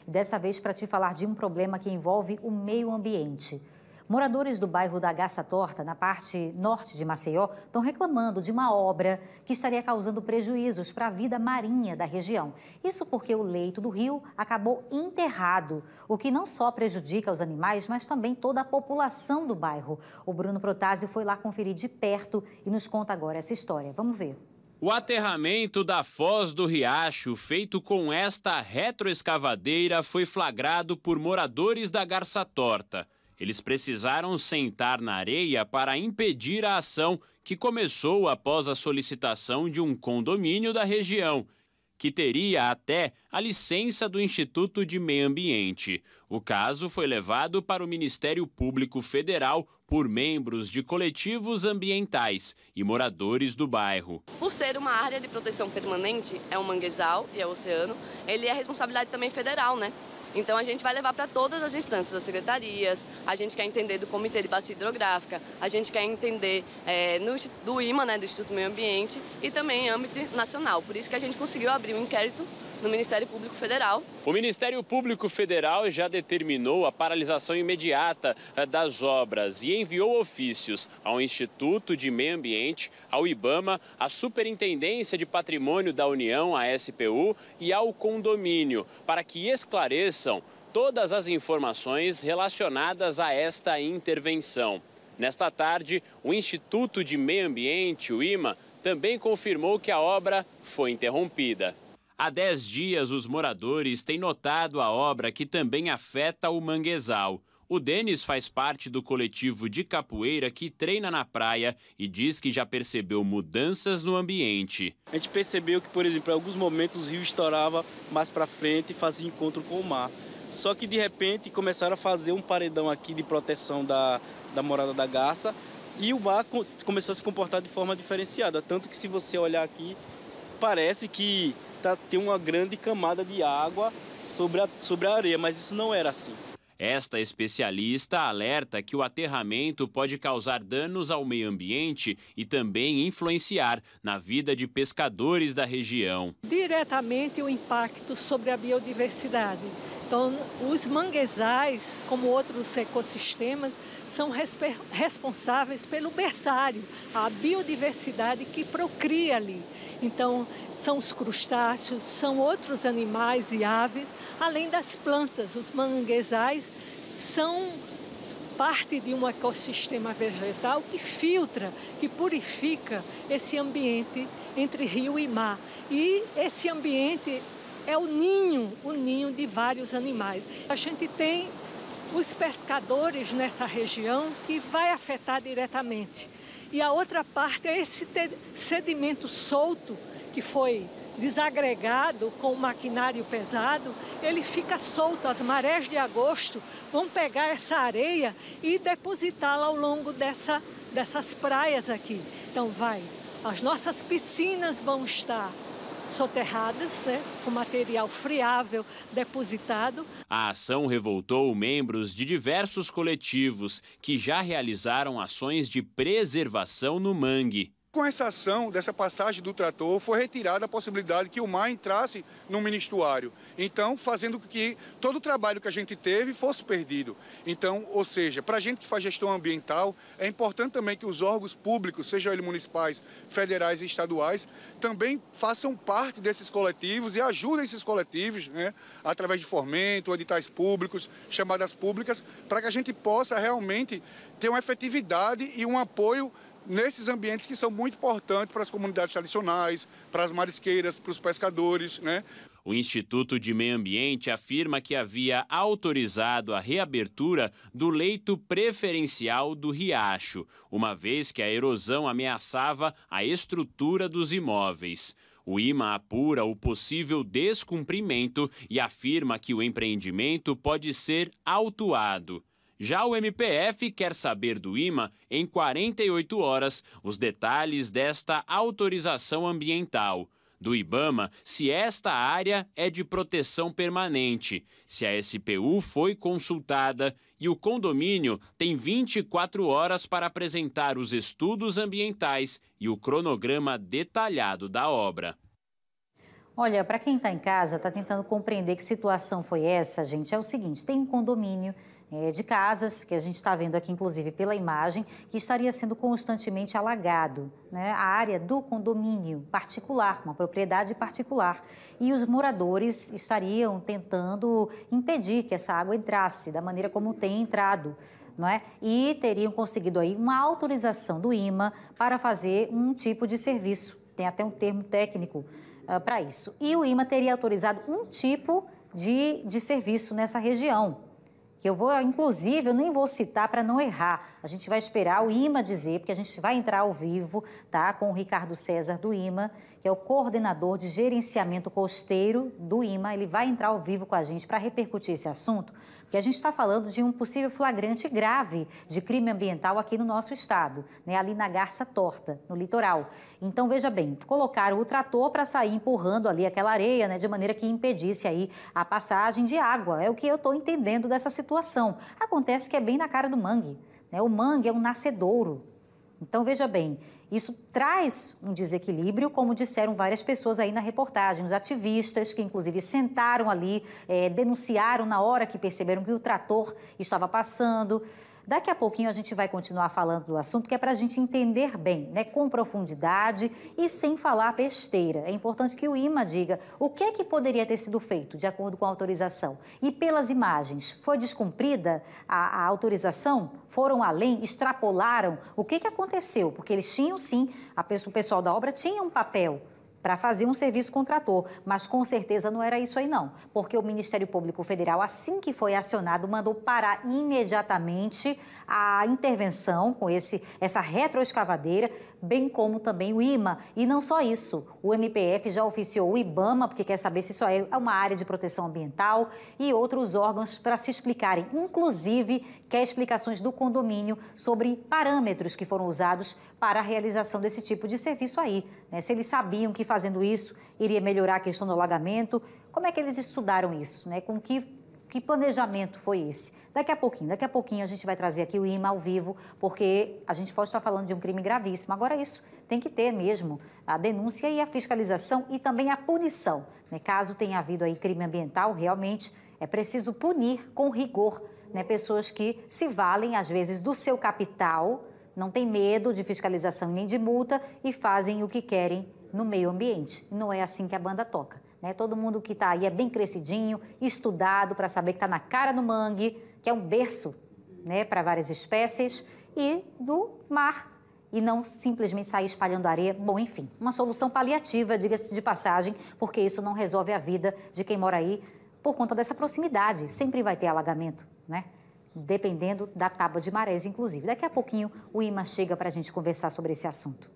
e dessa vez para te falar de um problema que envolve o meio ambiente. Moradores do bairro da Garça Torta, na parte norte de Maceió, estão reclamando de uma obra que estaria causando prejuízos para a vida marinha da região. Isso porque o leito do rio acabou enterrado, o que não só prejudica os animais, mas também toda a população do bairro. O Bruno Protásio foi lá conferir de perto e nos conta agora essa história. Vamos ver. O aterramento da foz do riacho, feito com esta retroescavadeira, foi flagrado por moradores da Garça Torta. Eles precisaram sentar na areia para impedir a ação que começou após a solicitação de um condomínio da região, que teria até a licença do Instituto de Meio Ambiente. O caso foi levado para o Ministério Público Federal por membros de coletivos ambientais e moradores do bairro. Por ser uma área de proteção permanente, é um manguezal e é um oceano, ele é responsabilidade também federal, né? Então a gente vai levar para todas as instâncias, as secretarias, a gente quer entender do Comitê de Bacia Hidrográfica, a gente quer entender do IMA, né, do Instituto do Meio Ambiente, e também em âmbito nacional. Por isso que a gente conseguiu abrir um inquérito no Ministério Público Federal. O Ministério Público Federal já determinou a paralisação imediata das obras e enviou ofícios ao Instituto de Meio Ambiente, ao IBAMA, à Superintendência de Patrimônio da União, a SPU, e ao condomínio, para que esclareçam todas as informações relacionadas a esta intervenção. Nesta tarde, o Instituto de Meio Ambiente, o IMA, também confirmou que a obra foi interrompida. Há 10 dias, os moradores têm notado a obra que também afeta o manguezal. O Denis faz parte do coletivo de capoeira que treina na praia e diz que já percebeu mudanças no ambiente. A gente percebeu que, por exemplo, em alguns momentos o rio estourava mais para frente e fazia encontro com o mar. Só que, de repente, começaram a fazer um paredão aqui de proteção da Morada da Garça e o mar começou a se comportar de forma diferenciada. Tanto que, se você olhar aqui, parece que tem uma grande camada de água sobre a areia, mas isso não era assim. Esta especialista alerta que o aterramento pode causar danos ao meio ambiente e também influenciar na vida de pescadores da região. Diretamente o impacto sobre a biodiversidade. Então, os manguezais, como outros ecossistemas, são responsáveis pelo berçário, a biodiversidade que procria ali. Então, são os crustáceos, são outros animais e aves, além das plantas. Os manguezais são parte de um ecossistema vegetal que filtra, que purifica esse ambiente entre rio e mar. E esse ambiente é o ninho de vários animais. A gente tem os pescadores nessa região que vai afetar diretamente. E a outra parte é esse sedimento solto que foi desagregado com o maquinário pesado, ele fica solto. As marés de agosto vão pegar essa areia e depositá-la ao longo dessas praias aqui. Então as nossas piscinas vão estar soterradas, né, com material friável depositado. A ação revoltou membros de diversos coletivos que já realizaram ações de preservação no mangue. Com essa ação dessa passagem do trator, foi retirada a possibilidade que o mar entrasse no mini-estuário. Então, fazendo com que todo o trabalho que a gente teve fosse perdido. Então, ou seja, para a gente que faz gestão ambiental, é importante também que os órgãos públicos, sejam eles municipais, federais e estaduais, também façam parte desses coletivos e ajudem esses coletivos, né, através de fomento, editais públicos, chamadas públicas, para que a gente possa realmente ter uma efetividade e um apoio nesses ambientes que são muito importantes para as comunidades tradicionais, para as marisqueiras, para os pescadores, né? O Instituto de Meio Ambiente afirma que havia autorizado a reabertura do leito preferencial do riacho, uma vez que a erosão ameaçava a estrutura dos imóveis. O IMA apura o possível descumprimento e afirma que o empreendimento pode ser autuado. Já o MPF quer saber do IMA, em 48 horas, os detalhes desta autorização ambiental. Do IBAMA, se esta área é de proteção permanente, se a SPU foi consultada e o condomínio tem 24 horas para apresentar os estudos ambientais e o cronograma detalhado da obra. Olha, para quem está em casa, está tentando compreender que situação foi essa, gente, é o seguinte, tem um condomínio de casas, que a gente está vendo aqui, inclusive, pela imagem, que estaria sendo constantemente alagado, né? A área do condomínio particular, uma propriedade particular. E os moradores estariam tentando impedir que essa água entrasse da maneira como tem entrado. Não é? E teriam conseguido aí uma autorização do IMA para fazer um tipo de serviço. Tem até um termo técnico para isso. E o IMA teria autorizado um tipo de serviço nessa região, que eu vou, inclusive, eu nem vou citar para não errar. A gente vai esperar o IMA dizer, porque a gente vai entrar ao vivo, tá, com o Ricardo César do IMA, que é o coordenador de gerenciamento costeiro do IMA. Ele vai entrar ao vivo com a gente para repercutir esse assunto, porque a gente está falando de um possível flagrante grave de crime ambiental aqui no nosso estado, né, ali na Garça Torta, no litoral. Então, veja bem, colocaram o trator para sair empurrando ali aquela areia, né, de maneira que impedisse aí a passagem de água. É o que eu estou entendendo dessa situação. Acontece que é bem na cara do mangue, né? O mangue é um nascedouro. Então, veja bem, isso traz um desequilíbrio, como disseram várias pessoas aí na reportagem, os ativistas que inclusive sentaram ali, denunciaram na hora que perceberam que o trator estava passando. Daqui a pouquinho a gente vai continuar falando do assunto, que é para a gente entender bem, né, com profundidade e sem falar besteira. É importante que o IMA diga o que é que poderia ter sido feito de acordo com a autorização. E pelas imagens, foi descumprida a autorização? Foram além? Extrapolaram? O que aconteceu? Porque eles tinham sim, o pessoal da obra tinha um papel para fazer um serviço com trator, mas com certeza não era isso aí não, porque o Ministério Público Federal, assim que foi acionado, mandou parar imediatamente a intervenção com essa retroescavadeira, bem como também o IMA. E não só isso, o MPF já oficiou o IBAMA, porque quer saber se isso é uma área de proteção ambiental, e outros órgãos para se explicarem, inclusive quer explicações do condomínio sobre parâmetros que foram usados para a realização desse tipo de serviço aí, né? Se eles sabiam que fazendo isso iria melhorar a questão do alagamento, como é que eles estudaram isso, né? Com que planejamento foi esse? Daqui a pouquinho a gente vai trazer aqui o IMA ao vivo, porque a gente pode estar falando de um crime gravíssimo. Agora isso tem que ter mesmo a denúncia e a fiscalização e também a punição, né? Caso tenha havido aí crime ambiental, realmente é preciso punir com rigor, né? Pessoas que se valem às vezes do seu capital, não tem medo de fiscalização nem de multa e fazem o que querem no meio ambiente. Não é assim que a banda toca, né? Todo mundo que está aí é bem crescidinho, estudado para saber que está na cara do mangue, que é um berço, né, para várias espécies, e do mar, e não simplesmente sair espalhando areia. Bom, enfim, uma solução paliativa, diga-se de passagem, porque isso não resolve a vida de quem mora aí por conta dessa proximidade. Sempre vai ter alagamento, né? Dependendo da tábua de marés, inclusive. Daqui a pouquinho o IMA chega para a gente conversar sobre esse assunto.